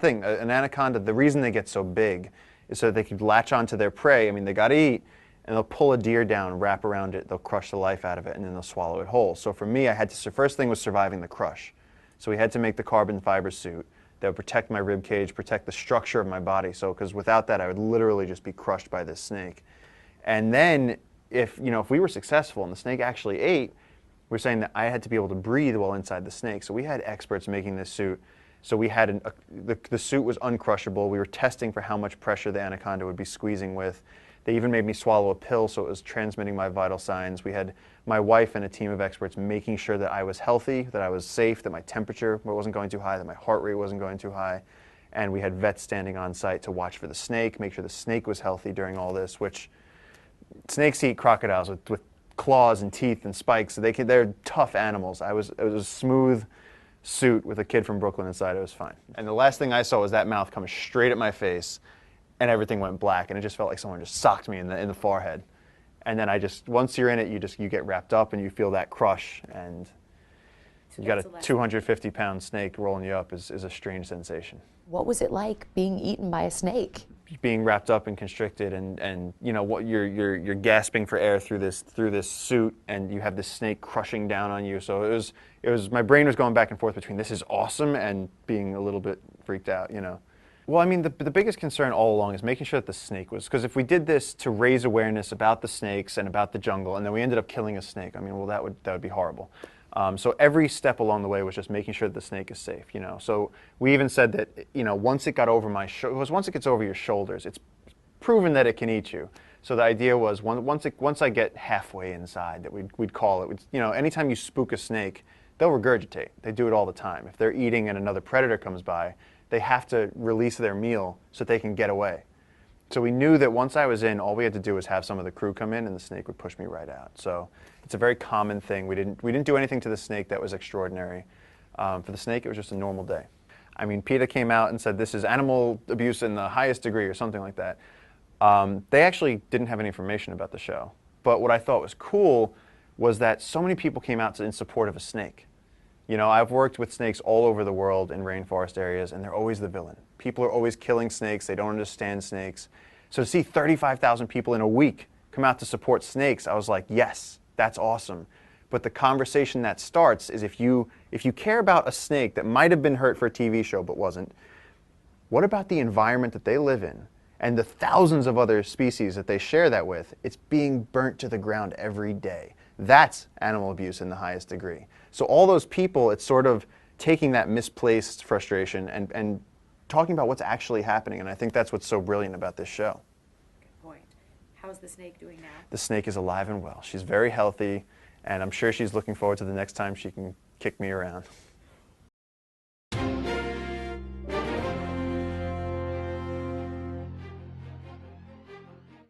The thing, an anaconda, the reason they get so big is so that they can latch onto their prey. I mean, they got to eat, and they'll pull a deer down, wrap around it, they'll crush the life out of it, and then they'll swallow it whole. So for me, I had to, first thing was surviving the crush. So we had to make the carbon fiber suit that would protect my rib cage, protect the structure of my body. So, because without that, I would literally just be crushed by this snake. And then, if we were successful and the snake actually ate, we're saying that I had to be able to breathe while inside the snake. So we had experts making this suit. So we had the suit was uncrushable. We were testing for how much pressure the anaconda would be squeezing with. They even made me swallow a pill, so it was transmitting my vital signs. We had my wife and a team of experts making sure that I was healthy, that I was safe, that my temperature wasn't going too high, that my heart rate wasn't going too high. And we had vets standing on site to watch for the snake, make sure the snake was healthy during all this, which snakes eat crocodiles with claws and teeth and spikes. So they're tough animals. It was a smooth suit with a kid from Brooklyn inside. It was fine. And the last thing I saw was that mouth come straight at my face, and everything went black, and it just felt like someone just socked me in the forehead. And then once you're in it, you get wrapped up and you feel that crush, and you got a 250-pound snake rolling you up is a strange sensation. What was it like being eaten by a snake? Being wrapped up and constricted, and what you're gasping for air through this suit, and you have this snake crushing down on you. So it was my brain was going back and forth between this is awesome and being a little bit freaked out, Well, I mean, the biggest concern all along is making sure that the snake was, because if we did this to raise awareness about the snakes and about the jungle, and then we ended up killing a snake, I mean, well, that would be horrible. So every step along the way was just making sure that the snake is safe, So we even said that, once it got over once it gets over your shoulders, it's proven that it can eat you. So the idea was once I get halfway inside, that we'd call it. Anytime you spook a snake, they'll regurgitate. They do it all the time. If they're eating and another predator comes by, they have to release their meal so that they can get away. So we knew that once I was in, all we had to do was have some of the crew come in, and the snake would push me right out. So it's a very common thing. We didn't do anything to the snake that was extraordinary. For the snake, it was just a normal day. I mean, PETA came out and said this is animal abuse in the highest degree or something like that. They actually didn't have any information about the show. But what I thought was cool was that so many people came out in support of a snake. I've worked with snakes all over the world in rainforest areas, and they're always the villain. People are always killing snakes. They don't understand snakes. So to see 35,000 people in a week come out to support snakes, I was like, yes, that's awesome. But the conversation that starts is if you care about a snake that might have been hurt for a TV show but wasn't, what about the environment that they live in and the thousands of other species that they share that with? It's being burnt to the ground every day. That's animal abuse in the highest degree. So all those people, it's sort of taking that misplaced frustration and talking about what's actually happening. And I think that's what's so brilliant about this show. Good point. How's the snake doing now? The snake is alive and well. She's very healthy, and I'm sure she's looking forward to the next time she can kick me around.